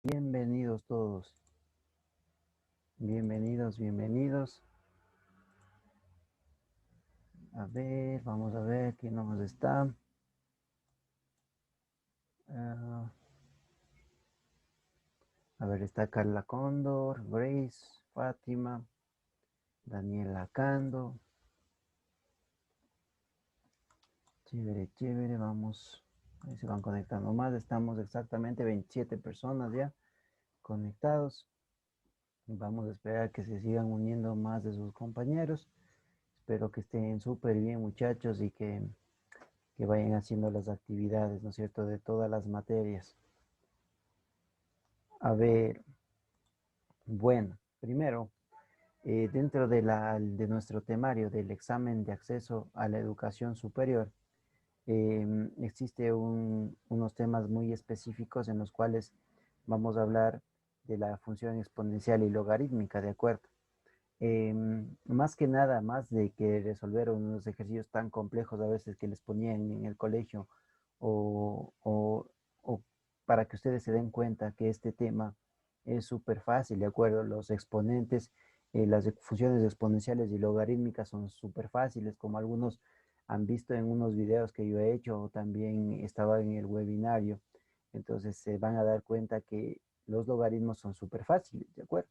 Bienvenidos todos. Bienvenidos. A ver, vamos a ver quién nos está. Ah, a ver, está Carla Cóndor, Grace, Fátima, Daniela Cando. Chévere, vamos. Ahí se van conectando más. Estamos exactamente 27 personas ya conectados. Vamos a esperar que se sigan uniendo más de sus compañeros. Espero que estén súper bien, muchachos, y que vayan haciendo las actividades, ¿no es cierto?, de todas las materias. A ver, bueno, primero, dentro de nuestro temario del examen de acceso a la educación superior, existe unos temas muy específicos en los cuales vamos a hablar de la función exponencial y logarítmica, ¿de acuerdo? Más que nada, más de que resolver unos ejercicios tan complejos a veces que les ponían en el colegio o, o, o para que ustedes se den cuenta que este tema es súper fácil, ¿de acuerdo? Los exponentes, las funciones exponenciales y logarítmicas son súper fáciles, como algunos han visto en unos videos que yo he hecho o también estaba en el webinario. Entonces se van a dar cuenta que los logaritmos son súper fáciles, ¿de acuerdo?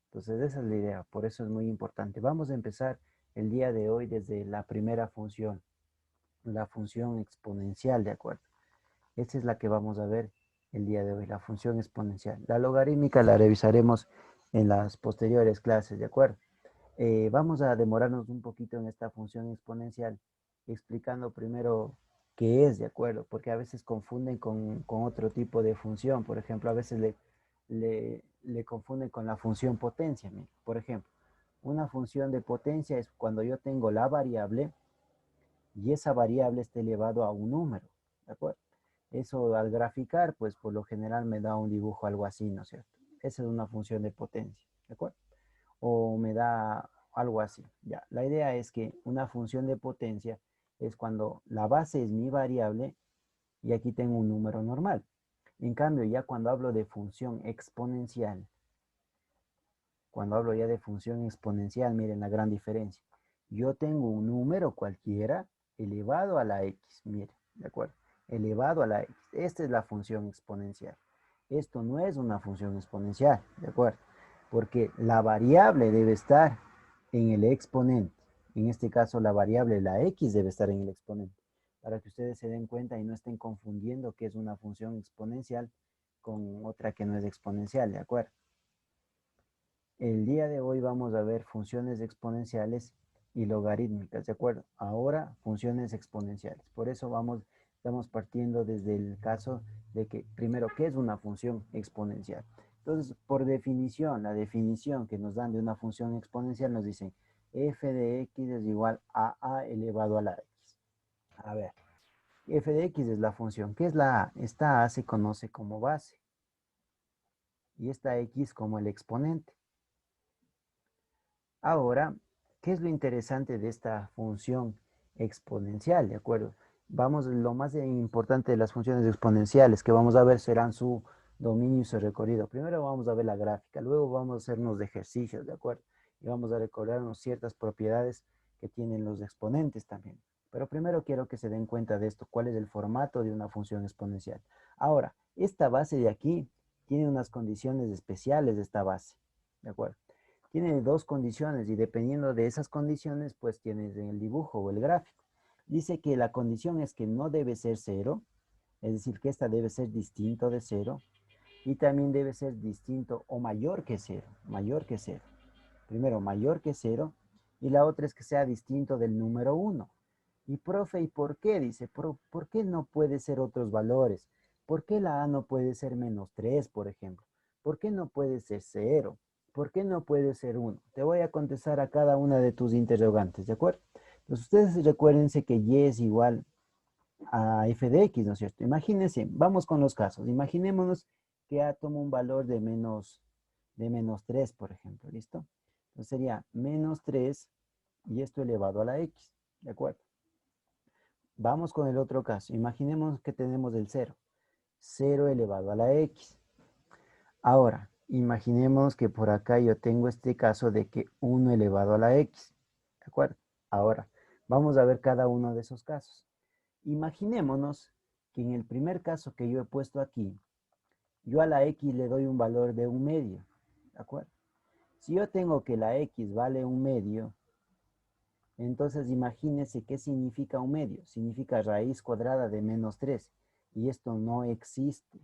Entonces esa es la idea, por eso es muy importante. Vamos a empezar el día de hoy desde la primera función, la función exponencial, ¿de acuerdo? Esta es la que vamos a ver el día de hoy, la función exponencial. La logarítmica la revisaremos en las posteriores clases, ¿de acuerdo? Vamos a demorarnos un poquito en esta función exponencial, explicando primero qué es, ¿de acuerdo? Porque a veces confunden con otro tipo de función. Por ejemplo, a veces le confunden con la función potencia. Mira. Por ejemplo, una función de potencia es cuando yo tengo la variable y esa variable está elevado a un número, ¿de acuerdo? Eso al graficar, pues por lo general me da un dibujo algo así, ¿no es cierto? Esa es una función de potencia, ¿de acuerdo? O me da algo así. Ya, la idea es que una función de potencia es cuando la base es mi variable y aquí tengo un número normal. En cambio, ya cuando hablo de función exponencial, cuando hablo ya de función exponencial, miren la gran diferencia. Yo tengo un número cualquiera elevado a la x, miren, ¿de acuerdo? Elevado a la x. Esta es la función exponencial. Esto no es una función exponencial, ¿de acuerdo? Porque la variable debe estar en el exponente. En este caso, la variable, la x, debe estar en el exponente. Para que ustedes se den cuenta y no estén confundiendo que es una función exponencial con otra que no es exponencial, ¿de acuerdo? El día de hoy vamos a ver funciones exponenciales y logarítmicas, ¿de acuerdo? Ahora funciones exponenciales. Por eso estamos partiendo desde el caso de que, primero, ¿qué es una función exponencial? Entonces, por definición, la definición que nos dan de una función exponencial nos dicen f de x es igual a elevado a la x. A ver, f de x es la función. ¿Qué es la a? Esta a se conoce como base y esta x como el exponente. Ahora, ¿qué es lo interesante de esta función exponencial? ¿De acuerdo? Lo más importante de las funciones exponenciales que vamos a ver serán su dominio y su recorrido. Primero vamos a ver la gráfica, luego vamos a hacernos de ejercicios, ¿de acuerdo? Y vamos a recordarnos ciertas propiedades que tienen los exponentes también. Pero primero quiero que se den cuenta de esto, cuál es el formato de una función exponencial. Ahora, esta base de aquí tiene unas condiciones especiales de esta base, ¿de acuerdo? Tiene dos condiciones y dependiendo de esas condiciones, pues tienes el dibujo o el gráfico. Dice que la condición es que no debe ser cero, es decir, que esta debe ser distinto de cero y también debe ser distinto o mayor que cero, mayor que cero. Primero, mayor que cero y la otra es que sea distinto del número uno. Y profe, ¿y por qué? Dice, ¿por qué no puede ser otros valores? ¿Por qué la A no puede ser menos 3, por ejemplo? ¿Por qué no puede ser cero? ¿Por qué no puede ser uno? Te voy a contestar a cada una de tus interrogantes, ¿de acuerdo? Entonces, ustedes recuérdense que y es igual a f de x, ¿no es cierto? Imagínense, vamos con los casos. Imaginémonos que A toma un valor de menos 3, por ejemplo, ¿listo? Entonces sería menos 3 y esto elevado a la x, ¿de acuerdo? Vamos con el otro caso. Imaginemos que tenemos el 0. 0 elevado a la x. Ahora, imaginemos que por acá yo tengo este caso de que 1 elevado a la x. ¿De acuerdo? Ahora, vamos a ver cada uno de esos casos. Imaginémonos que en el primer caso que yo he puesto aquí, yo a la x le doy un valor de 1/2. ¿De acuerdo? Si yo tengo que la x vale 1/2, entonces imagínense qué significa 1/2. Significa raíz cuadrada de -3. Y esto no existe.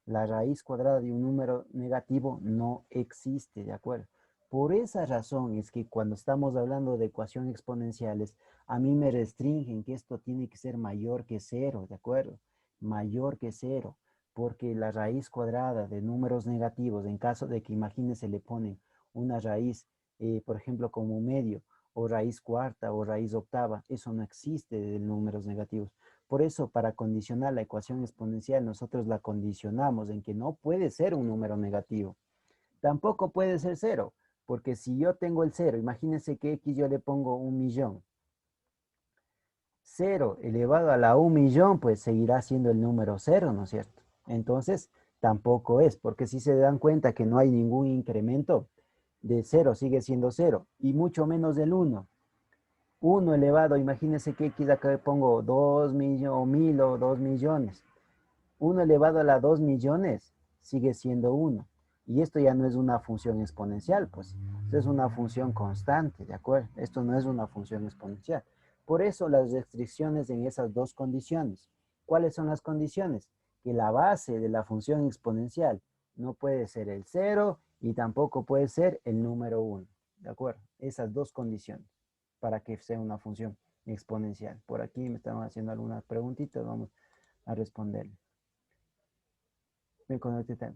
La raíz cuadrada de un número negativo no existe, ¿de acuerdo? Por esa razón es que cuando estamos hablando de ecuaciones exponenciales, a mí me restringen que esto tiene que ser mayor que cero, ¿de acuerdo? Mayor que cero, porque la raíz cuadrada de números negativos, en caso de que imagínense le ponen una raíz, por ejemplo, como medio, o raíz cuarta, o raíz octava, eso no existe de números negativos. Por eso, para condicionar la ecuación exponencial, nosotros la condicionamos en que no puede ser un número negativo. Tampoco puede ser cero, porque si yo tengo el cero, imagínense que x yo le pongo 1.000.000. 0 elevado a la 1.000.000, pues seguirá siendo el número cero, ¿no es cierto? Entonces, tampoco es, porque si se dan cuenta que no hay ningún incremento, de cero sigue siendo cero, y mucho menos del 1. 1 elevado, imagínense que x acá le pongo 2.000.000 o 1.000 o 2.000.000. 1 elevado a la 2.000.000 sigue siendo 1. Y esto ya no es una función exponencial, pues. Esto es una función constante, ¿de acuerdo? Esto no es una función exponencial. Por eso las restricciones en esas dos condiciones. ¿Cuáles son las condiciones? Que la base de la función exponencial no puede ser el 0 y tampoco puede ser el número 1. ¿De acuerdo? Esas dos condiciones para que sea una función exponencial. Por aquí me están haciendo algunas preguntitas, vamos a responder.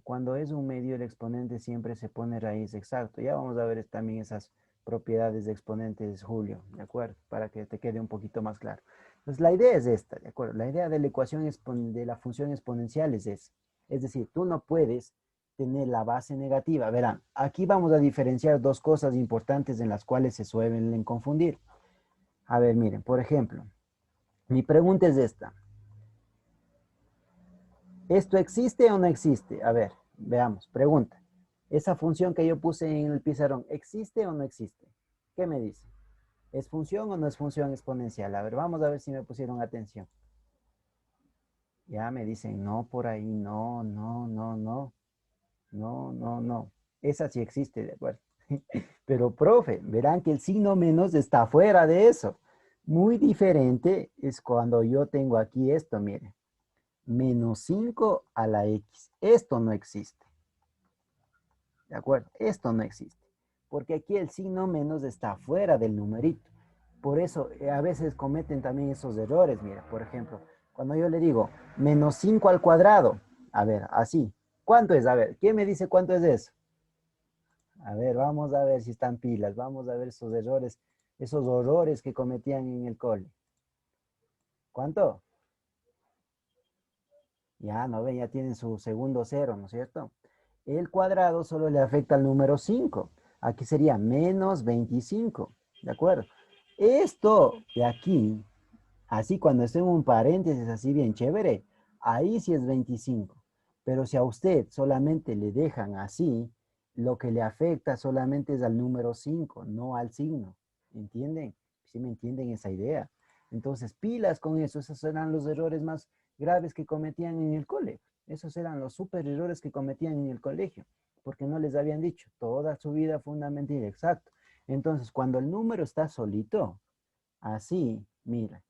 Cuando es un medio, el exponente siempre se pone raíz, exacto. Ya vamos a ver también esas propiedades de exponentes, Julio, ¿de acuerdo? Para que te quede un poquito más claro. Entonces, la idea es esta, ¿de acuerdo? La idea de la ecuación de la función exponencial es esa. Es decir, tú no puedes tener la base negativa. Verán, aquí vamos a diferenciar dos cosas importantes en las cuales se suelen confundir. A ver, miren, por ejemplo, mi pregunta es esta. ¿Esto existe o no existe? A ver, veamos, pregunta. Esa función que yo puse en el pizarrón, ¿existe o no existe? ¿Qué me dice? ¿Es función o no es función exponencial? A ver, vamos a ver si me pusieron atención. Ya me dicen, no, por ahí, no, no, no, no, no, no, no. Esa sí existe, de acuerdo. Pero, profe, verán que el signo menos está fuera de eso. Muy diferente es cuando yo tengo aquí esto, mire. -5 a la x. Esto no existe. ¿De acuerdo? Esto no existe. Porque aquí el signo menos está fuera del numerito. Por eso a veces cometen también esos errores. Mira, por ejemplo, cuando yo le digo -5 al cuadrado. A ver, así. ¿Cuánto es? A ver, ¿quién me dice cuánto es eso? A ver, vamos a ver si están pilas. Vamos a ver esos errores, esos horrores que cometían en el cole. ¿Cuánto? Ya, no ven, ya tienen su segundo cero, ¿no es cierto? El cuadrado solo le afecta al número 5. Aquí sería -25, ¿de acuerdo? Esto de aquí, así cuando esté en un paréntesis así bien chévere, ahí sí es 25. Pero si a usted solamente le dejan así, lo que le afecta solamente es al número 5, no al signo. ¿Entienden? ¿Sí me entienden esa idea? Entonces, pilas con eso. Esos eran los errores más graves que cometían en el cole. Esos eran los super errores que cometían en el colegio, porque no les habían dicho. Toda su vida fue una mentira, exacto. Entonces, cuando el número está solito, así, mira,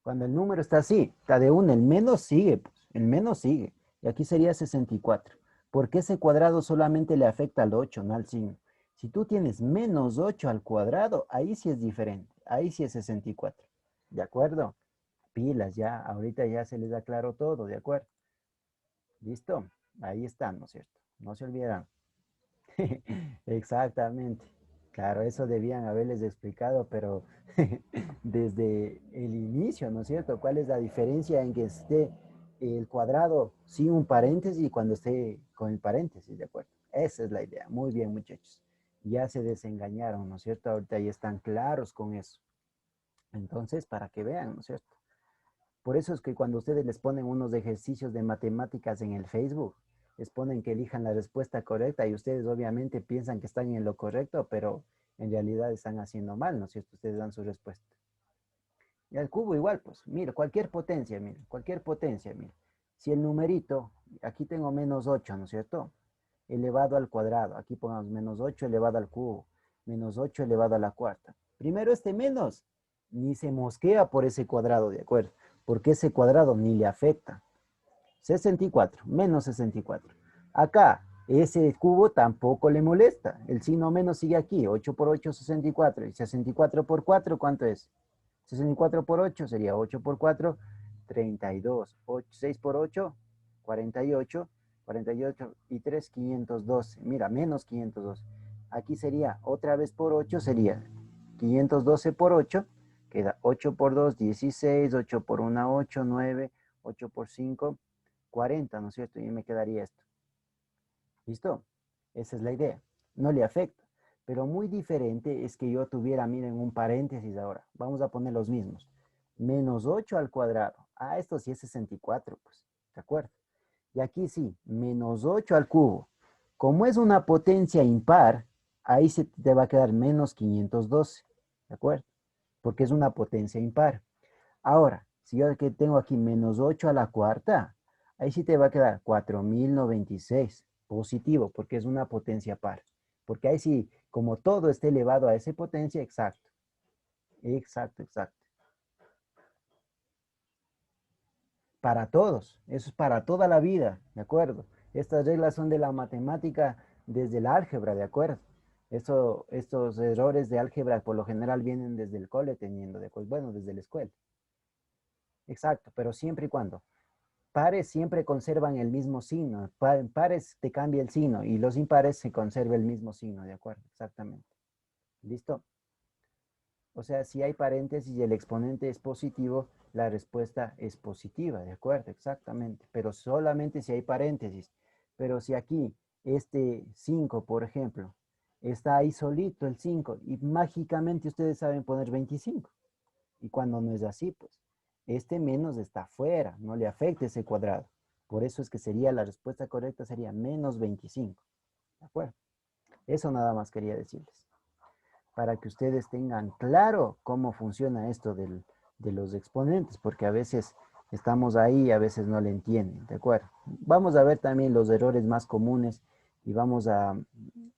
cuando el número está así, está de 1, el menos sigue, pues, el menos sigue. Y aquí sería 64. Porque ese cuadrado solamente le afecta al 8, no al signo. Si tú tienes -8 al cuadrado, ahí sí es diferente. Ahí sí es 64. ¿De acuerdo? Pilas ya, ahorita ya se les da claro todo, ¿de acuerdo? ¿Listo? Ahí están, ¿no es cierto? No se olvidarán. Exactamente. Claro, eso debían haberles explicado, pero desde el inicio, ¿no es cierto? ¿Cuál es la diferencia en que esté el cuadrado sin un paréntesis y cuando esté con el paréntesis, ¿de acuerdo? Esa es la idea. Muy bien, muchachos. Ya se desengañaron, ¿no es cierto? Ahorita ya están claros con eso. Entonces, para que vean, ¿no es cierto? Por eso es que cuando ustedes les ponen unos ejercicios de matemáticas en el Facebook, ponen que elijan la respuesta correcta y ustedes obviamente piensan que están en lo correcto, pero en realidad están haciendo mal, ¿no es cierto? Ustedes dan su respuesta. Y al cubo igual, pues, mira, cualquier potencia, mira. Si el numerito, aquí tengo menos 8, ¿no es cierto? Elevado al cuadrado, aquí pongamos menos 8 elevado al cubo, menos 8 elevado a la cuarta. Primero este menos, ni se mosquea por ese cuadrado, ¿de acuerdo? Porque ese cuadrado ni le afecta. 64, menos 64. Acá, ese cubo tampoco le molesta. El signo menos sigue aquí. 8 por 8, 64. Y 64 por 4, ¿cuánto es? 64 por 8 sería 8 por 4, 32. 6 por 8, 48. 48 y 3, 512. Mira, menos 512. Aquí sería, otra vez por 8, sería 512 por 8. Queda 8 por 2, 16. 8 por 1, 8, 9. 8 por 5, 40, ¿no es cierto? Y me quedaría esto. ¿Listo? Esa es la idea. No le afecta. Pero muy diferente es que yo tuviera, miren, un paréntesis ahora. Vamos a poner los mismos. Menos 8 al cuadrado. Ah, esto sí es 64, pues. ¿De acuerdo? Y aquí sí, menos 8 al cubo. Como es una potencia impar, ahí se te va a quedar menos 512. ¿De acuerdo? Porque es una potencia impar. Ahora, si yo que tengo aquí menos 8 a la cuarta, ahí sí te va a quedar 4096 positivo, porque es una potencia par. Porque ahí sí, como todo esté elevado a esa potencia, exacto. Exacto, exacto. Para todos, eso es para toda la vida, ¿de acuerdo? Estas reglas son de la matemática desde el álgebra, ¿de acuerdo? Estos errores de álgebra por lo general vienen desde el cole teniendo, de acuerdo, bueno, desde la escuela. Exacto, pero siempre y cuando pares siempre conservan el mismo signo. Pares te cambia el signo y los impares se conserva el mismo signo, ¿de acuerdo? Exactamente. ¿Listo? O sea, si hay paréntesis y el exponente es positivo, la respuesta es positiva, ¿de acuerdo? Exactamente. Pero solamente si hay paréntesis. Pero si aquí este 5, por ejemplo, está ahí solito el 5 y mágicamente ustedes saben poner 25. Y cuando no es así, pues este menos está fuera, no le afecta ese cuadrado. Por eso es que sería la respuesta correcta, sería menos 25. ¿De acuerdo? Eso nada más quería decirles. Para que ustedes tengan claro cómo funciona esto de los exponentes, porque a veces estamos ahí y a veces no le entienden. ¿De acuerdo? Vamos a ver también los errores más comunes y vamos a,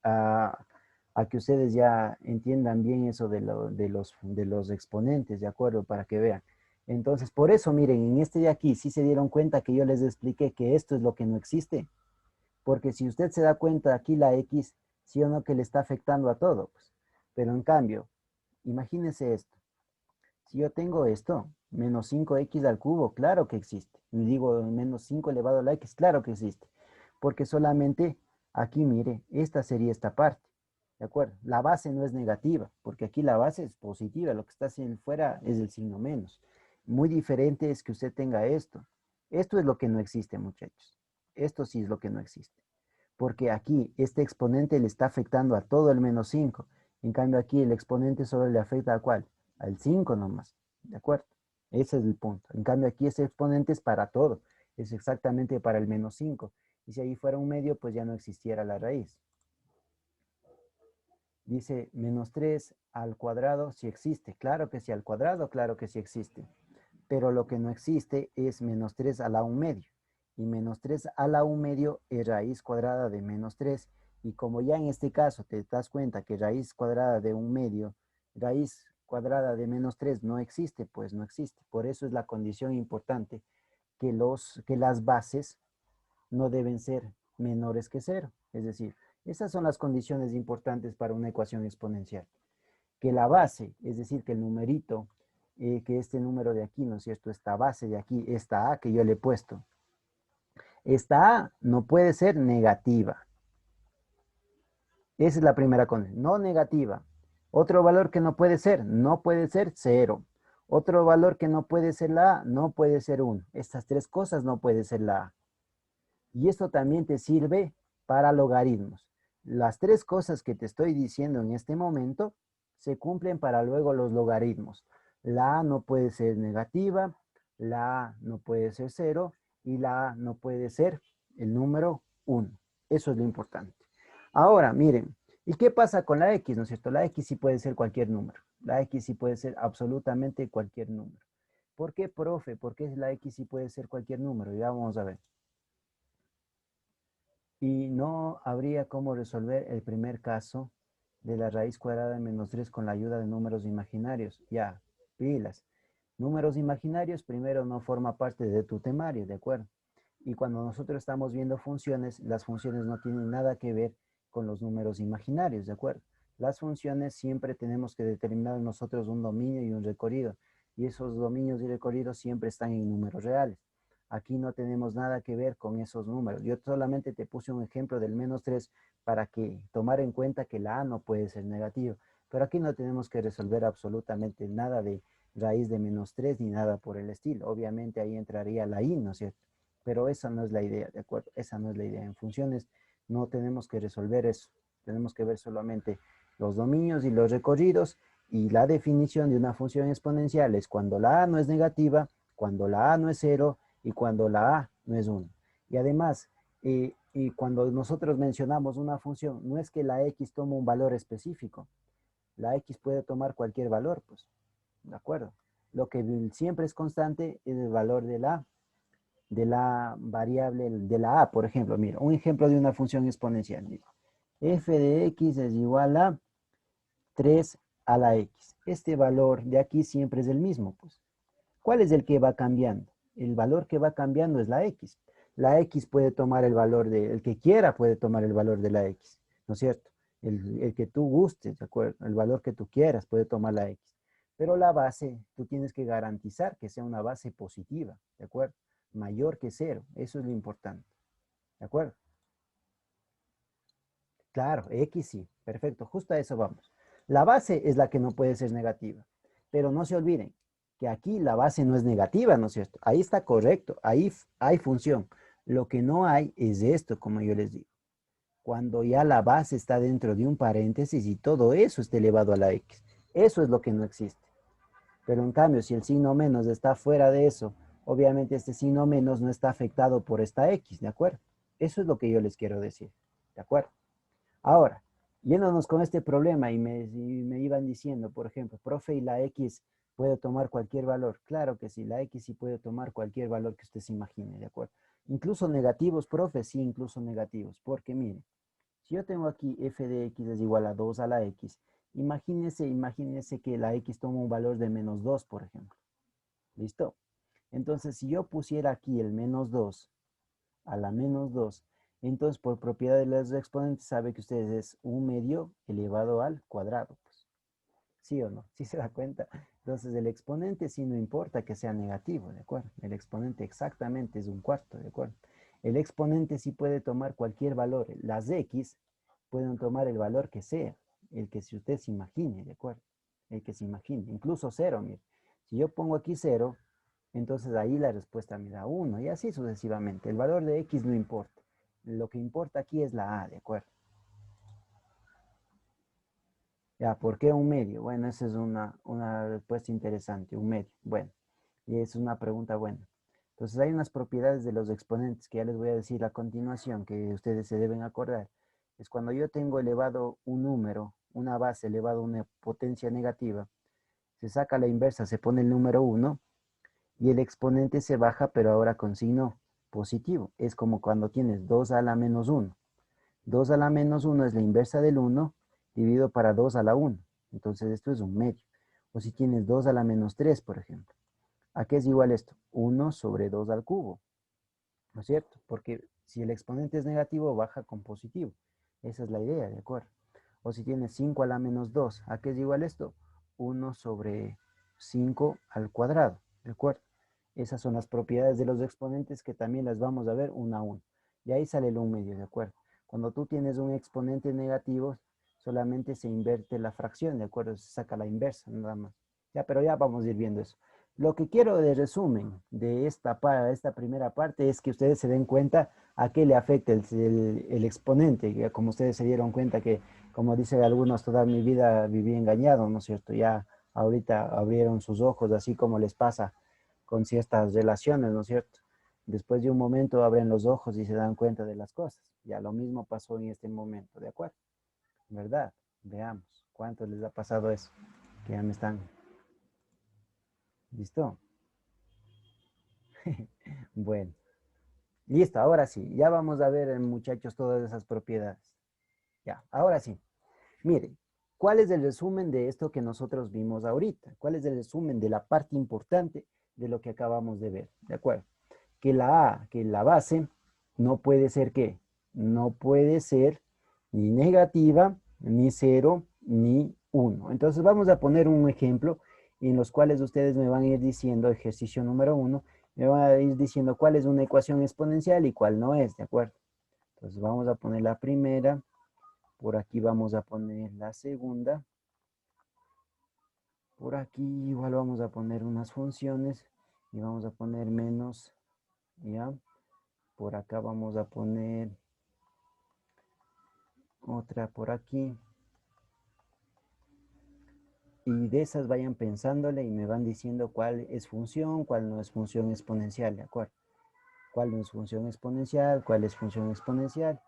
a que ustedes ya entiendan bien eso de los exponentes, ¿de acuerdo? Para que vean. Entonces, por eso, miren, en este de aquí, sí se dieron cuenta que yo les expliqué que esto es lo que no existe. Porque si usted se da cuenta aquí la X, sí o no que le está afectando a todo, pues. Pero en cambio, imagínense esto. Si yo tengo esto, menos 5x al cubo, claro que existe. Y digo menos 5 elevado a la x, claro que existe. Porque solamente aquí, mire, esta sería esta parte. ¿De acuerdo? La base no es negativa, porque aquí la base es positiva. Lo que está hacia fuera es el signo menos. Muy diferente es que usted tenga esto. Esto es lo que no existe, muchachos. Esto sí es lo que no existe. Porque aquí este exponente le está afectando a todo el menos 5. En cambio aquí el exponente solo le afecta a ¿cuál? Al 5 nomás. ¿De acuerdo? Ese es el punto. En cambio aquí ese exponente es para todo. Es exactamente para el menos 5. Y si ahí fuera un medio, pues ya no existiera la raíz. Dice menos 3 al cuadrado si existe. Claro que sí al cuadrado, claro que sí existe. Pero lo que no existe es menos 3 a la 1 medio. Y menos 3 a la 1 medio es raíz cuadrada de menos 3. Y como ya en este caso te das cuenta que raíz cuadrada de 1 medio, raíz cuadrada de menos 3 no existe, pues no existe. Por eso es la condición importante que las bases no deben ser menores que cero. Es decir, esas son las condiciones importantes para una ecuación exponencial. Que la base, es decir, que el numerito, que este número de aquí, ¿no es cierto? Esta base de aquí, esta A que yo le he puesto, esta A no puede ser negativa. Esa es la primera condición, no negativa. Otro valor que no puede ser cero. Otro valor que no puede ser la A, no puede ser 1. Estas tres cosas no puede ser la A. Y esto también te sirve para logaritmos. Las tres cosas que te estoy diciendo en este momento se cumplen para luego los logaritmos. La A no puede ser negativa, la A no puede ser cero y la A no puede ser el número 1. Eso es lo importante. Ahora, miren, ¿y qué pasa con la X, no es cierto? La X sí puede ser cualquier número. La X sí puede ser absolutamente cualquier número. ¿Por qué, profe? ¿Por qué la X sí puede ser cualquier número? Ya vamos a ver. Y no habría cómo resolver el primer caso de la raíz cuadrada de menos 3 con la ayuda de números imaginarios. Ya, pilas. Números imaginarios primero no forma parte de tu temario, ¿de acuerdo? Y cuando nosotros estamos viendo funciones, las funciones no tienen nada que ver con los números imaginarios, ¿de acuerdo? Las funciones siempre tenemos que determinar nosotros un dominio y un recorrido. Y esos dominios y recorridos siempre están en números reales. Aquí no tenemos nada que ver con esos números. Yo solamente te puse un ejemplo del menos 3 para que tomar en cuenta que la A no puede ser negativa. Pero aquí no tenemos que resolver absolutamente nada de raíz de menos 3 ni nada por el estilo. Obviamente ahí entraría la I, ¿no es cierto? Pero esa no es la idea, ¿de acuerdo? Esa no es la idea. En funciones no tenemos que resolver eso. Tenemos que ver solamente los dominios y los recorridos, y la definición de una función exponencial es cuando la A no es negativa, cuando la A no es cero y cuando la A no es 1. Y además, y cuando nosotros mencionamos una función, no es que la X toma un valor específico. La X puede tomar cualquier valor, pues, ¿de acuerdo? Lo que siempre es constante es el valor de la variable, de la A, por ejemplo. Mira, un ejemplo de una función exponencial. Digo, f de x es igual a 3 a la x. Este valor de aquí siempre es el mismo, pues. ¿Cuál es el que va cambiando? El valor que va cambiando es la x. La x puede tomar el valor de, el que quiera puede tomar el valor de la x, ¿no es cierto? El que tú gustes, ¿de acuerdo? El valor que tú quieras puede tomar la x. Pero la base, tú tienes que garantizar que sea una base positiva, ¿de acuerdo? Mayor que cero, eso es lo importante, ¿de acuerdo? Claro, x sí, perfecto, justo a eso vamos. La base es la que no puede ser negativa, pero no se olviden que aquí la base no es negativa, ¿no es cierto? Ahí está correcto, ahí hay función. Lo que no hay es esto, como yo les digo. Cuando ya la base está dentro de un paréntesis y todo eso está elevado a la x. Eso es lo que no existe. Pero en cambio, si el signo menos está fuera de eso, obviamente este signo menos no está afectado por esta x, ¿de acuerdo? Eso es lo que yo les quiero decir, ¿de acuerdo? Ahora, yéndonos con este problema y me iban diciendo, por ejemplo, profe, ¿y la X puede tomar cualquier valor? Claro que sí, la X sí puede tomar cualquier valor que usted se imagine, ¿de acuerdo? Incluso negativos, profe, sí, incluso negativos, porque mire, si yo tengo aquí f de x es igual a 2 a la x, imagínese que la x toma un valor de menos 2, por ejemplo. ¿Listo? Entonces, si yo pusiera aquí el menos 2 a la menos 2. Entonces, por propiedad de los exponentes, sabe que ustedes es un medio elevado al cuadrado. Pues. ¿Sí o no? ¿Sí se da cuenta? Entonces, el exponente sí no importa que sea negativo, ¿de acuerdo? El exponente exactamente es un cuarto, ¿de acuerdo? El exponente sí puede tomar cualquier valor. Las x pueden tomar el valor que sea, el que si usted se imagine, ¿de acuerdo? El que se imagine, incluso cero, mire. Si yo pongo aquí cero, entonces ahí la respuesta me da 1 y así sucesivamente. El valor de x no importa. Lo que importa aquí es la a, ¿de acuerdo? Ya, ¿por qué un medio? Bueno, esa es una respuesta interesante, un medio. Bueno, y es una pregunta buena. Entonces hay unas propiedades de los exponentes que ya les voy a decir a continuación que ustedes se deben acordar. Es cuando yo tengo elevado un número, una base elevado a una potencia negativa, se saca la inversa, se pone el número 1 y el exponente se baja, pero ahora con signo positivo. Es como cuando tienes 2 a la menos 1. 2 a la menos 1 es la inversa del 1 dividido para 2 a la 1. Entonces esto es un medio. O si tienes 2 a la menos 3, por ejemplo. ¿A qué es igual esto? 1 sobre 2 al cubo. ¿No es cierto? Porque si el exponente es negativo, baja con positivo. Esa es la idea, ¿de acuerdo? O si tienes 5 a la menos 2, ¿a qué es igual esto? 1 sobre 5 al cuadrado, ¿de acuerdo? Esas son las propiedades de los exponentes que también las vamos a ver una a una. Y ahí sale el 1 medio, ¿de acuerdo? Cuando tú tienes un exponente negativo, solamente se invierte la fracción, ¿de acuerdo? Se saca la inversa, nada más. Ya, pero ya vamos a ir viendo eso. Lo que quiero de resumen de esta primera parte es que ustedes se den cuenta a qué le afecta el exponente, que como ustedes se dieron cuenta que, como dicen algunos, toda mi vida viví engañado, ¿no es cierto? Ya ahorita abrieron sus ojos, así como les pasa con ciertas relaciones, ¿no es cierto? Después de un momento abren los ojos y se dan cuenta de las cosas. Ya lo mismo pasó en este momento, ¿de acuerdo? ¿Verdad? Veamos, ¿cuántos les ha pasado eso? Que ya me están... ¿Listo? Bueno, listo, ahora sí. Ya vamos a ver, muchachos, todas esas propiedades. Ya, ahora sí. Miren, ¿cuál es el resumen de esto que nosotros vimos ahorita? ¿Cuál es el resumen de la parte importante de lo que acabamos de ver? ¿De acuerdo? Que la base no puede ser ¿qué? No puede ser ni negativa, ni cero, ni uno. Entonces vamos a poner un ejemplo en los cuales ustedes me van a ir diciendo, ejercicio número 1, me van a ir diciendo cuál es una ecuación exponencial y cuál no es, ¿de acuerdo? Entonces vamos a poner la primera, por aquí vamos a poner la segunda, por aquí igual vamos a poner unas funciones y vamos a poner menos, ¿ya? Por acá vamos a poner otra por aquí. Y de esas vayan pensándole y me van diciendo cuál es función, cuál no es función exponencial, ¿de acuerdo? Cuál no es función exponencial, cuál es función exponencial.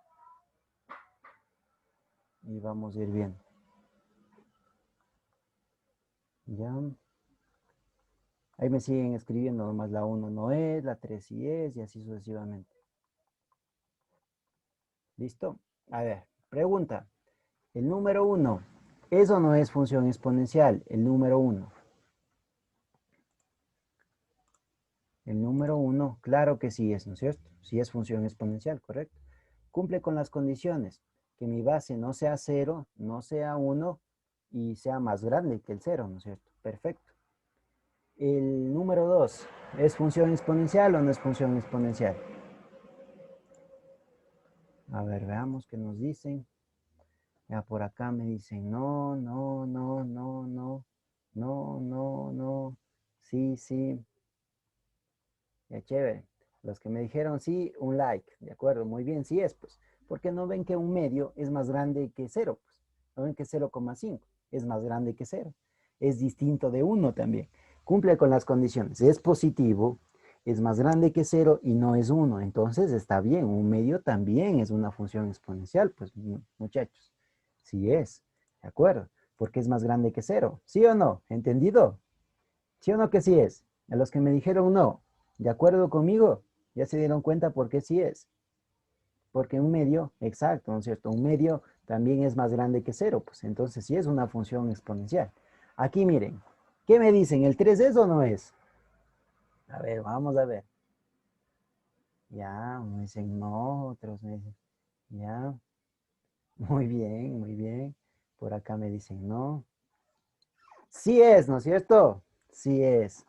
Y vamos a ir viendo. Ya. Ahí me siguen escribiendo, nomás la 1 no es, la 3 sí es, y así sucesivamente. ¿Listo? A ver, pregunta. El número 1, ¿es o no es función exponencial? El número 1. El número 1, claro que sí es, ¿no es cierto? Sí es función exponencial, correcto. Cumple con las condiciones, que mi base no sea 0, no sea 1 y sea más grande que el 0, ¿no es cierto? Perfecto. El número 2, ¿es función exponencial o no es función exponencial? A ver, veamos qué nos dicen. Ya por acá me dicen no, no, no, no, no, no, no, no, sí, sí. Ya chévere. Los que me dijeron sí, un like. De acuerdo, muy bien, sí es, pues. Porque no ven que un medio es más grande que cero, pues. No ven que 0,5 es más grande que cero. Es distinto de uno también. Cumple con las condiciones. Es positivo, es más grande que cero y no es uno. Entonces está bien. Un medio también es una función exponencial, pues, muchachos. Sí es. De acuerdo. Porque es más grande que cero. ¿Sí o no? ¿Entendido? ¿Sí o no que sí es? A los que me dijeron no, ¿de acuerdo conmigo? Ya se dieron cuenta por qué sí es. Porque un medio, exacto, ¿no es cierto? Un medio también es más grande que cero, pues entonces sí es una función exponencial. Aquí miren, ¿qué me dicen? ¿El 3 es o no es? A ver, vamos a ver. Ya, unos dicen no, otros me dicen, ya, muy bien, muy bien. Por acá me dicen no. Sí es, ¿no es cierto? Sí es,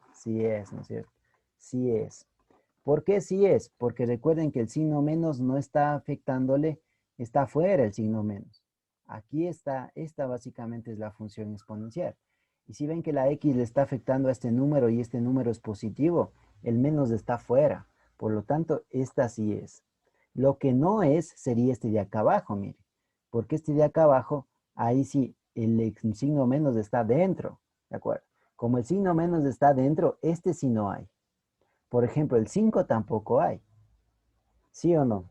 ¿no es cierto? Sí es. ¿Por qué sí es? Porque recuerden que el signo menos no está afectándole, está fuera el signo menos. Aquí está, esta básicamente es la función exponencial. Y si ven que la x le está afectando a este número y este número es positivo, el menos está fuera. Por lo tanto, esta sí es. Lo que no es sería este de acá abajo, mire. Porque este de acá abajo, ahí sí, el signo menos está dentro. ¿De acuerdo? Como el signo menos está dentro, este sí no hay. Por ejemplo, el 5 tampoco hay. ¿Sí o no?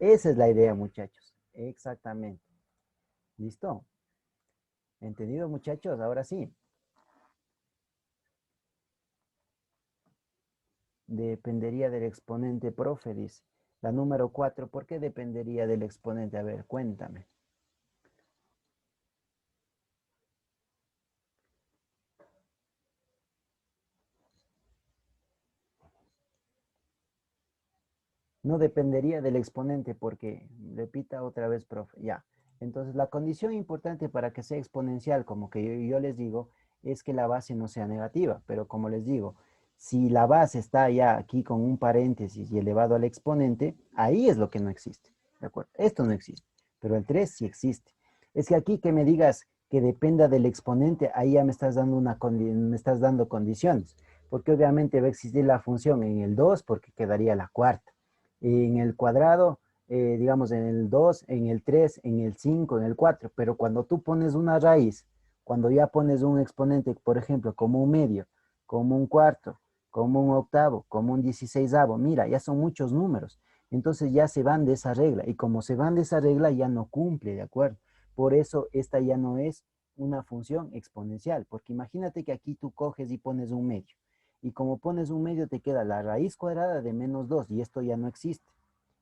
Esa es la idea, muchachos. Exactamente. ¿Listo? ¿Entendido, muchachos? Ahora sí. Dependería del exponente, profe, dice. La número 4, ¿por qué dependería del exponente? A ver, cuéntame. No dependería del exponente porque, repita otra vez, profe, ya. Entonces, la condición importante para que sea exponencial, como que yo les digo, es que la base no sea negativa. Pero como les digo, si la base está ya aquí con un paréntesis y elevado al exponente, ahí es lo que no existe. ¿De acuerdo? Esto no existe, pero el 3 sí existe. Es que aquí que me digas que dependa del exponente, ahí ya me estás dando, me estás dando condiciones, porque obviamente va a existir la función en el 2 porque quedaría la cuarta en el cuadrado, digamos en el 2, en el 3, en el 5, en el 4, pero cuando tú pones una raíz, cuando ya pones un exponente, por ejemplo, como un medio, como un cuarto, como un octavo, como un 16avo, mira, ya son muchos números. Entonces ya se van de esa regla. Y como se van de esa regla, ya no cumple, ¿de acuerdo? Por eso esta ya no es una función exponencial. Porque imagínate que aquí tú coges y pones un medio. Y como pones un medio, te queda la raíz cuadrada de menos 2. Y esto ya no existe.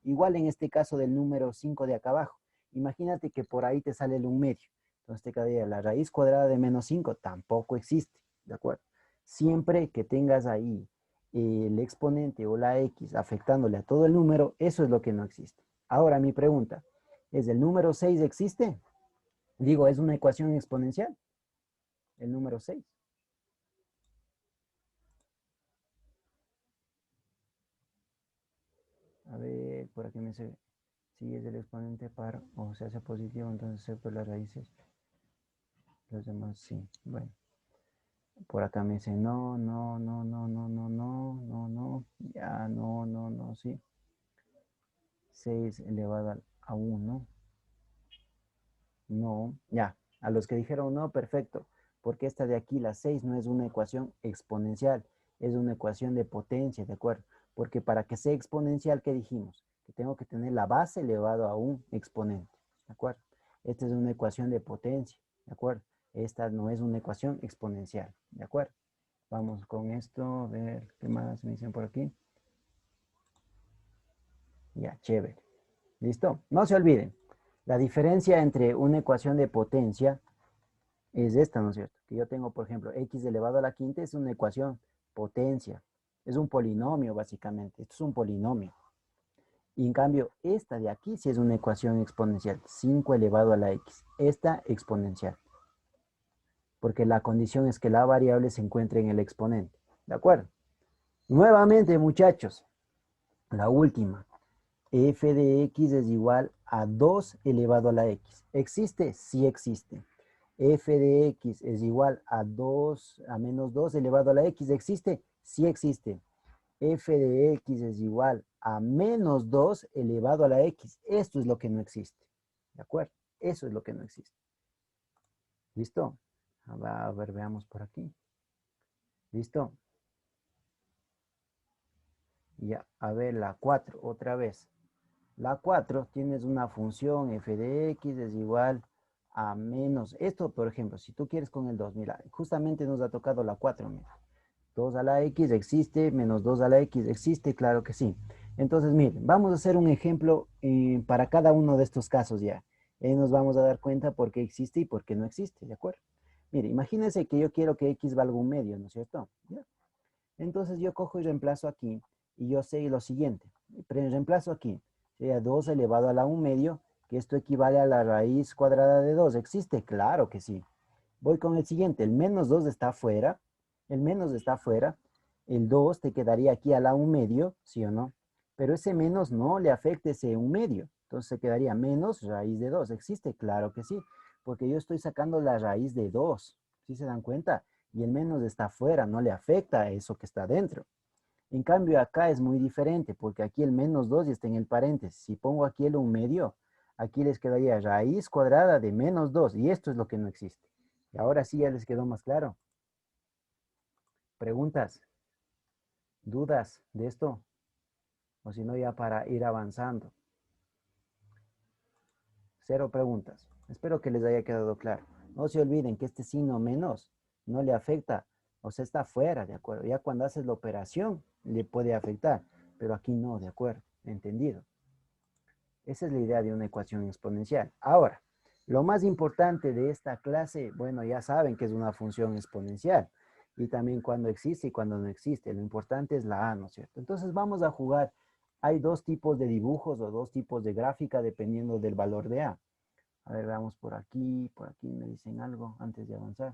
Igual en este caso del número 5 de acá abajo. Imagínate que por ahí te sale el un medio. Entonces te quedaría la raíz cuadrada de menos 5. Tampoco existe. ¿De acuerdo? Siempre que tengas ahí el exponente o la x afectándole a todo el número, eso es lo que no existe. Ahora mi pregunta, ¿es el número 6 existe? Digo, ¿es una ecuación exponencial? El número 6. A ver, por aquí me dice, si es el exponente par o se hace positivo, entonces excepto las raíces, los demás sí. Bueno, por acá me dice, no, no, no, no, no, no, no, no, no, ya, no, no, no, sí. 6 elevado a 1. No, ya. A los que dijeron no, perfecto. Porque esta de aquí, la 6 no es una ecuación exponencial, es una ecuación de potencia, ¿de acuerdo? Porque para que sea exponencial, ¿qué dijimos? Que tengo que tener la base elevado a un exponente, ¿de acuerdo? Esta es una ecuación de potencia, ¿de acuerdo? Esta no es una ecuación exponencial, ¿de acuerdo? Vamos con esto, a ver qué más me dicen por aquí. Ya, chévere. ¿Listo? No se olviden, la diferencia entre una ecuación de potencia es esta, ¿no es cierto? Que yo tengo, por ejemplo, x elevado a la quinta es una ecuación potencia. Es un polinomio, básicamente. Esto es un polinomio. Y en cambio, esta de aquí sí es una ecuación exponencial. 5 elevado a la x. Esta exponencial. Porque la condición es que la variable se encuentre en el exponente. ¿De acuerdo? Nuevamente, muchachos, la última. F de x es igual a 2 elevado a la x. ¿Existe? Sí existe. F de x es igual a 2 a menos 2 elevado a la x. ¿Existe? Sí existe. F de x es igual a menos 2 elevado a la x. Esto es lo que no existe. ¿De acuerdo? Eso es lo que no existe. ¿Listo? A ver, veamos por aquí. ¿Listo? Ya, a ver, la 4 otra vez. La 4 tienes una función f de x es igual a menos, esto por ejemplo, si tú quieres con el 2, mira, justamente nos ha tocado la 4, mira. 2 a la x existe, menos 2 a la x existe, claro que sí. Entonces, miren, vamos a hacer un ejemplo para cada uno de estos casos ya. Nos vamos a dar cuenta por qué existe y por qué no existe, ¿de acuerdo? Mire, imagínense que yo quiero que x valga un medio, ¿no es cierto? ¿Ya? Entonces yo cojo y reemplazo aquí y yo sé lo siguiente. Reemplazo aquí. Sería 2 elevado a la 1 medio, que esto equivale a la raíz cuadrada de 2. ¿Existe? Claro que sí. Voy con el siguiente. El menos 2 está afuera. El menos está afuera. El 2 te quedaría aquí a la 1 medio, ¿sí o no? Pero ese menos no le afecta ese 1 medio. Entonces se quedaría menos raíz de 2. ¿Existe? Claro que sí. Porque yo estoy sacando la raíz de 2. ¿Sí se dan cuenta? Y el menos está afuera, no le afecta a eso que está dentro. En cambio acá es muy diferente, porque aquí el menos 2 ya está en el paréntesis. Si pongo aquí el 1 medio, aquí les quedaría raíz cuadrada de menos 2, y esto es lo que no existe. Y ahora sí ya les quedó más claro. ¿Preguntas? ¿Dudas de esto? O si no, ya para ir avanzando. Cero preguntas. Espero que les haya quedado claro. No se olviden que este signo menos no le afecta, o sea, está fuera, ¿de acuerdo? Ya cuando haces la operación le puede afectar, pero aquí no, ¿de acuerdo? ¿Entendido? Esa es la idea de una ecuación exponencial. Ahora, lo más importante de esta clase, bueno, ya saben que es una función exponencial y también cuando existe y cuando no existe. Lo importante es la A, ¿no es cierto? Entonces vamos a jugar. Hay dos tipos de dibujos o dos tipos de gráfica dependiendo del valor de A. A ver, veamos por aquí me dicen algo antes de avanzar.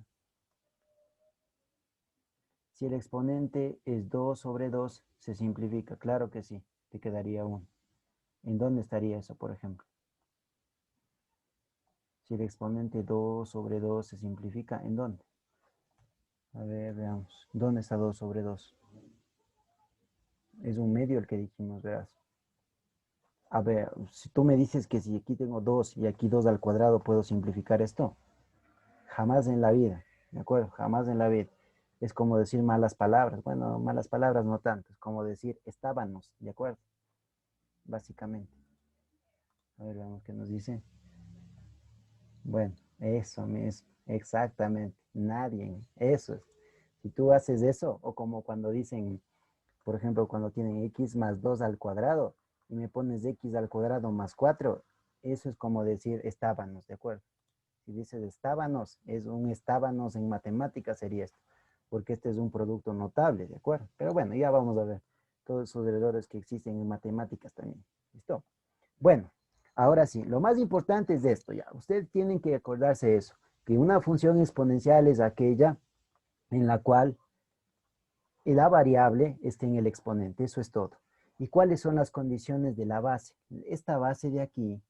Si el exponente es 2 sobre 2, se simplifica. Claro que sí, te quedaría 1. ¿En dónde estaría eso, por ejemplo? Si el exponente 2 sobre 2 se simplifica, ¿en dónde? A ver, veamos. ¿Dónde está 2 sobre 2? Es un medio el que dijimos, verás. A ver, si tú me dices que si aquí tengo 2 y aquí 2 al cuadrado, ¿puedo simplificar esto? Jamás en la vida, ¿de acuerdo? Jamás en la vida. Es como decir malas palabras. Bueno, malas palabras no tanto. Es como decir estábamos, ¿de acuerdo? básicamente. A ver, veamos qué nos dice. Bueno, eso mismo, exactamente, nadie, eso es. Si tú haces eso, o como cuando dicen, por ejemplo, cuando tienen x más 2 al cuadrado, y me pones x al cuadrado más 4, eso es como decir estábanos, ¿de acuerdo? Si dices estábanos, es un estábanos en matemáticas sería esto, porque este es un producto notable, ¿de acuerdo? Pero bueno, ya vamos a ver todos esos errores que existen en matemáticas también. ¿Listo? Bueno, ahora sí, lo más importante es esto ya. Ustedes tienen que acordarse de eso, que una función exponencial es aquella en la cual la variable esté en el exponente, eso es todo. ¿Y cuáles son las condiciones de la base? Esta base de aquí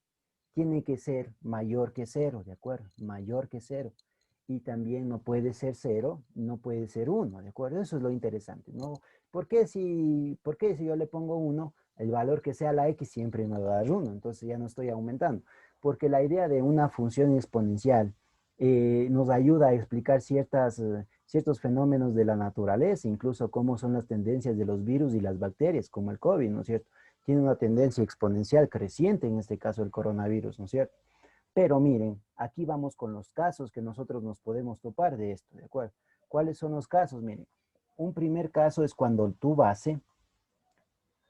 tiene que ser mayor que cero, ¿de acuerdo? Mayor que cero. Y también no puede ser cero, no puede ser uno, ¿de acuerdo? Eso es lo interesante, ¿no? ¿Por qué si yo le pongo uno, el valor que sea la x siempre me va a dar uno? Entonces ya no estoy aumentando. Porque la idea de una función exponencial nos ayuda a explicar ciertos fenómenos de la naturaleza, incluso cómo son las tendencias de los virus y las bacterias, como el COVID, ¿no es cierto? Tiene una tendencia exponencial creciente, en este caso el coronavirus, ¿no es cierto? Pero miren, aquí vamos con los casos que nosotros nos podemos topar de esto, ¿de acuerdo? ¿Cuáles son los casos? Miren, un primer caso es cuando tu base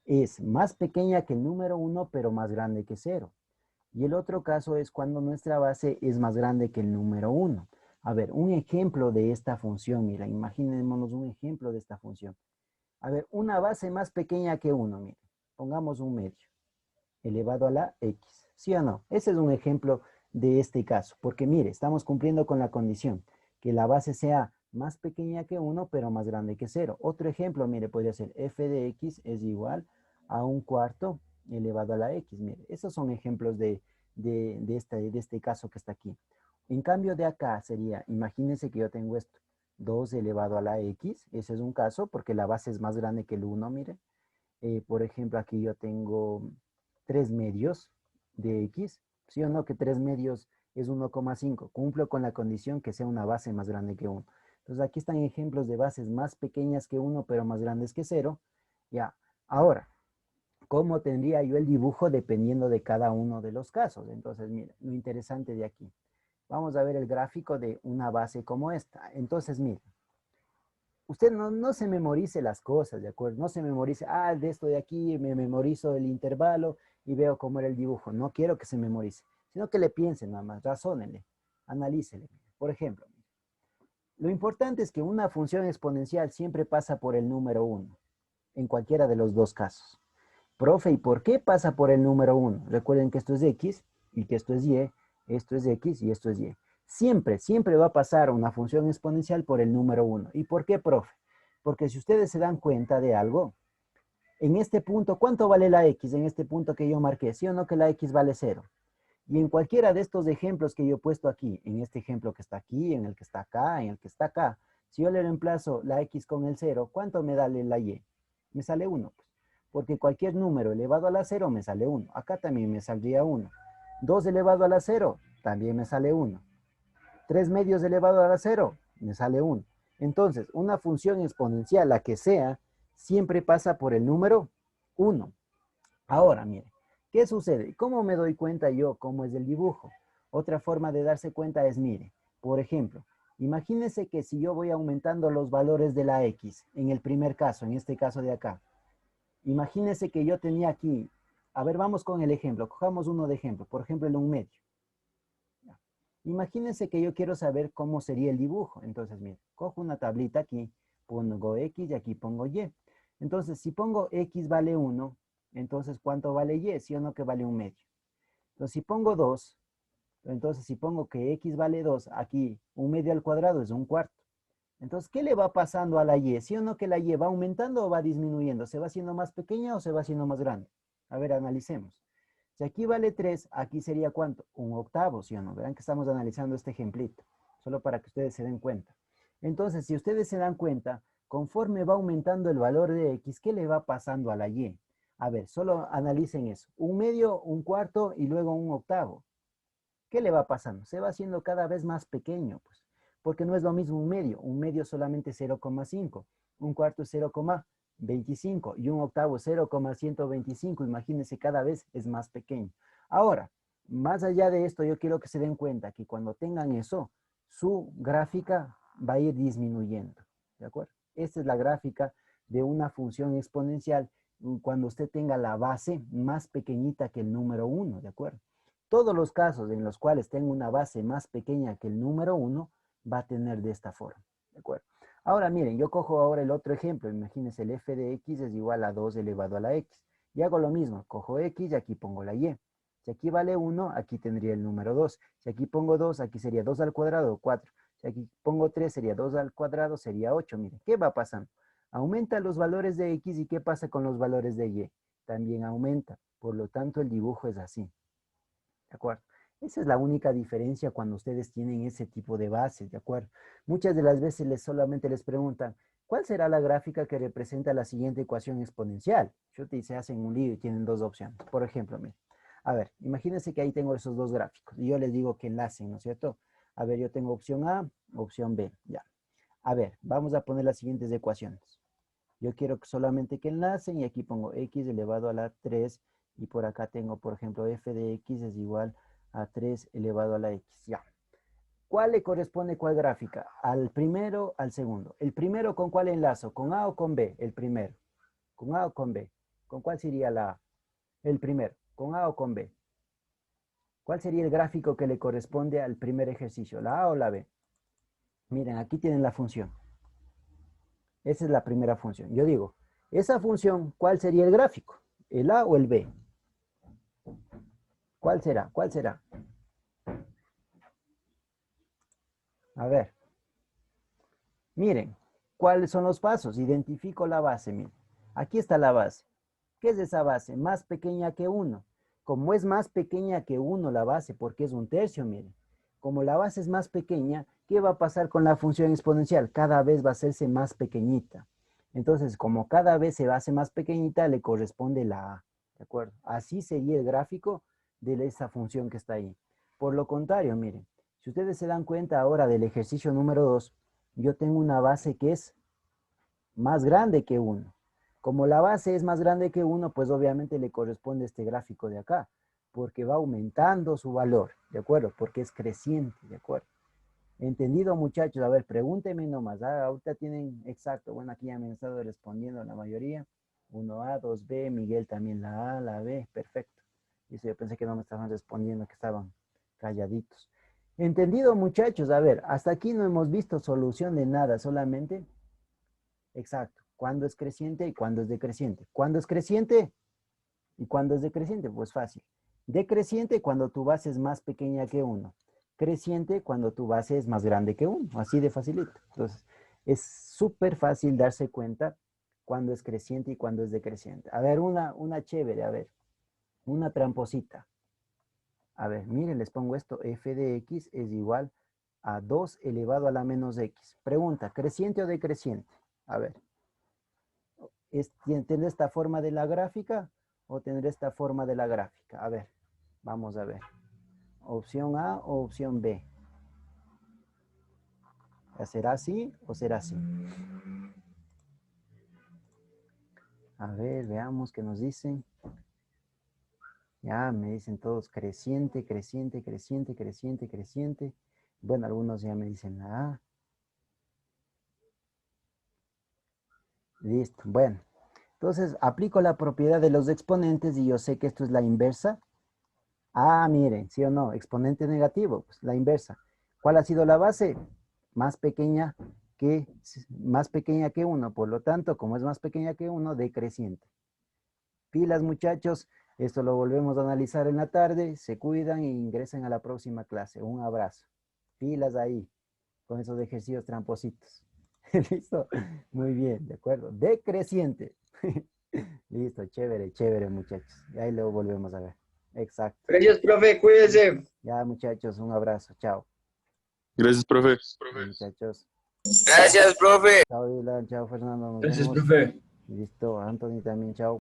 es más pequeña que el número uno, pero más grande que cero. Y el otro caso es cuando nuestra base es más grande que el número uno. A ver, un ejemplo de esta función, mira, imaginémonos un ejemplo de esta función. A ver, una base más pequeña que uno, mira, pongamos un medio elevado a la x. ¿Sí o no? Ese es un ejemplo de este caso, porque mire, estamos cumpliendo con la condición, que la base sea más pequeña que 1, pero más grande que 0. Otro ejemplo, mire, podría ser f de x es igual a un cuarto elevado a la x. Mire, esos son ejemplos de este caso que está aquí. En cambio de acá sería, imagínense que yo tengo esto, 2 elevado a la x, ese es un caso porque la base es más grande que el 1, mire. Por ejemplo, aquí yo tengo 3 medios de x, ¿sí o no? Que 3 medios es 1,5. Cumplo con la condición que sea una base más grande que 1. Entonces aquí están ejemplos de bases más pequeñas que 1, pero más grandes que 0. Ya, ahora, ¿cómo tendría yo el dibujo dependiendo de cada uno de los casos? Entonces, mira, lo interesante de aquí. Vamos a ver el gráfico de una base como esta. Entonces, mira, usted no se memorice las cosas, ¿de acuerdo? No se memorice, de esto de aquí me memorizo el intervalo y veo cómo era el dibujo. No quiero que se memorice, sino que le piense nada más, razónele, analícele. Por ejemplo, lo importante es que una función exponencial siempre pasa por el número uno, en cualquiera de los dos casos. Profe, ¿y por qué pasa por el número uno? Recuerden que esto es x y que esto es y, esto es x y esto es y. Siempre va a pasar una función exponencial por el número uno. ¿Y por qué, profe? Porque si ustedes se dan cuenta de algo, en este punto, ¿cuánto vale la x? En este punto que yo marqué, ¿sí o no que la x vale cero? Y en cualquiera de estos ejemplos que yo he puesto aquí, en este ejemplo que está aquí, en el que está acá, en el que está acá, si yo le reemplazo la x con el cero, ¿cuánto me da la y? Me sale 1, pues, porque cualquier número elevado a la cero me sale 1. Acá también me saldría 1. 2 elevado a la cero, también me sale 1. 3 medios elevado a la cero, me sale 1. Entonces, una función exponencial, la que sea, siempre pasa por el número 1. Ahora, mire, ¿qué sucede? ¿Cómo me doy cuenta yo cómo es el dibujo? Otra forma de darse cuenta es, mire, por ejemplo, imagínese que si yo voy aumentando los valores de la x, en el primer caso, en este caso de acá, imagínese que yo tenía aquí, a ver, vamos con el ejemplo, cojamos uno de ejemplo, por ejemplo, el 1 medio. Imagínense que yo quiero saber cómo sería el dibujo. Entonces, mire, cojo una tablita aquí, pongo X y aquí pongo Y. Entonces, si pongo X vale 1, entonces, ¿cuánto vale Y? ¿Sí o no que vale 1 medio? Entonces, si pongo 2, entonces, si pongo que X vale 2, aquí 1 medio al cuadrado es un cuarto. Entonces, ¿qué le va pasando a la Y? ¿Sí o no que la Y va aumentando o va disminuyendo? ¿Se va haciendo más pequeña o se va haciendo más grande? A ver, analicemos. Si aquí vale 3, aquí sería ¿cuánto? Un octavo, ¿sí o no? Verán que estamos analizando este ejemplito, solo para que ustedes se den cuenta. Entonces, si ustedes se dan cuenta, conforme va aumentando el valor de x, ¿qué le va pasando a la y? A ver, solo analicen eso. 1 medio, un cuarto y luego un octavo. ¿Qué le va pasando? Se va haciendo cada vez más pequeño, pues, porque no es lo mismo 1 medio. 1 medio solamente 0,5. Un cuarto es 0,5. 25 y un octavo 0,125. Imagínense, cada vez es más pequeño. Ahora, más allá de esto, yo quiero que se den cuenta que cuando tengan eso, su gráfica va a ir disminuyendo. ¿De acuerdo? Esta es la gráfica de una función exponencial cuando usted tenga la base más pequeñita que el número 1. ¿De acuerdo? Todos los casos en los cuales tenga una base más pequeña que el número 1 va a tener de esta forma. ¿De acuerdo? Ahora miren, yo cojo ahora el otro ejemplo. Imagínense, el f de x es igual a 2 elevado a la x. Y hago lo mismo, cojo x y aquí pongo la y. Si aquí vale 1, aquí tendría el número 2. Si aquí pongo 2, aquí sería 2 al cuadrado, 4. Si aquí pongo 3, sería 2 al cuadrado, sería 8. Miren, ¿qué va pasando? Aumenta los valores de x y ¿qué pasa con los valores de y? También aumenta. Por lo tanto, el dibujo es así. ¿De acuerdo? Esa es la única diferencia cuando ustedes tienen ese tipo de bases, ¿de acuerdo? Muchas de las veces solamente les preguntan, ¿cuál será la gráfica que representa la siguiente ecuación exponencial? Y se hacen un lío y tienen dos opciones. Por ejemplo, miren, a ver, imagínense que ahí tengo esos dos gráficos y yo les digo que enlacen, ¿no es cierto? A ver, yo tengo opción A, opción B, ya. A ver, vamos a poner las siguientes ecuaciones. Yo quiero solamente que enlacen y aquí pongo x elevado a la 3 y por acá tengo, por ejemplo, f de x es igual a 3 elevado a la x. Ya. ¿Cuál le corresponde cuál gráfica? ¿Al primero, al segundo? ¿El primero con cuál enlazo? ¿Con A o con B? El primero. ¿Con A o con B? ¿Con cuál sería la A? El primero. ¿Con A o con B? ¿Cuál sería el gráfico que le corresponde al primer ejercicio? ¿La A o la B? Miren, aquí tienen la función. Esa es la primera función. Yo digo, esa función, ¿cuál sería el gráfico? ¿El A o el B? ¿Cuál será? ¿Cuál será? A ver. Miren, ¿cuáles son los pasos? Identifico la base, miren. Aquí está la base. ¿Qué es esa base? Más pequeña que 1. Como es más pequeña que 1 la base, porque es un tercio, miren. Como la base es más pequeña, ¿qué va a pasar con la función exponencial? Cada vez va a hacerse más pequeñita. Entonces, como cada vez se hace más pequeñita, le corresponde la A. ¿De acuerdo? Así sería el gráfico de esa función que está ahí. Por lo contrario, miren, si ustedes se dan cuenta ahora del ejercicio número 2, yo tengo una base que es más grande que 1. Como la base es más grande que 1, pues obviamente le corresponde este gráfico de acá, porque va aumentando su valor, ¿de acuerdo? Porque es creciente, ¿de acuerdo? ¿Entendido, muchachos? A ver, pregúntenme nomás. Ahorita tienen exacto. Bueno, aquí ya me han estado respondiendo la mayoría. 1A, 2B, Miguel también la A, la B, perfecto. Y eso yo pensé que no me estaban respondiendo, que estaban calladitos. ¿Entendido, muchachos? A ver, hasta aquí no hemos visto solución de nada, solamente, exacto, cuándo es creciente y cuándo es decreciente. ¿Cuándo es creciente y cuándo es decreciente? Pues fácil. Decreciente cuando tu base es más pequeña que 1. Creciente cuando tu base es más grande que 1. Así de facilito. Entonces, es súper fácil darse cuenta cuándo es creciente y cuándo es decreciente. A ver, una chévere, a ver, una tramposita. A ver, miren, les pongo esto, f de x es igual a 2 elevado a la menos x. Pregunta, ¿creciente o decreciente? A ver, ¿tendrá esta forma de la gráfica o tendrá esta forma de la gráfica? A ver, vamos a ver. ¿Opción A o opción B? ¿Será así o será así? A ver, veamos qué nos dicen. Ya me dicen todos creciente, creciente, creciente, creciente, creciente. Bueno, algunos ya me dicen la A. Listo, bueno. Entonces, aplico la propiedad de los exponentes y yo sé que esto es la inversa. Ah, miren, ¿sí o no? Exponente negativo, pues la inversa. ¿Cuál ha sido la base? Más pequeña más pequeña que 1. Por lo tanto, como es más pequeña que 1, decreciente. Pilas, muchachos. Esto lo volvemos a analizar en la tarde. Se cuidan e ingresen a la próxima clase. Un abrazo. Pilas ahí, con esos ejercicios trampositos. ¿Listo? Muy bien, de acuerdo. Decreciente. Listo, chévere, chévere, muchachos. Y ahí lo volvemos a ver. Exacto. Gracias, profe, cuídese. Ya, muchachos, un abrazo. Chao. Gracias, profe. Ya, muchachos. Gracias, profe. Chao, Dylan. Chao, Fernando. Nos Gracias, vemos. profe. Listo, Anthony también. Chao.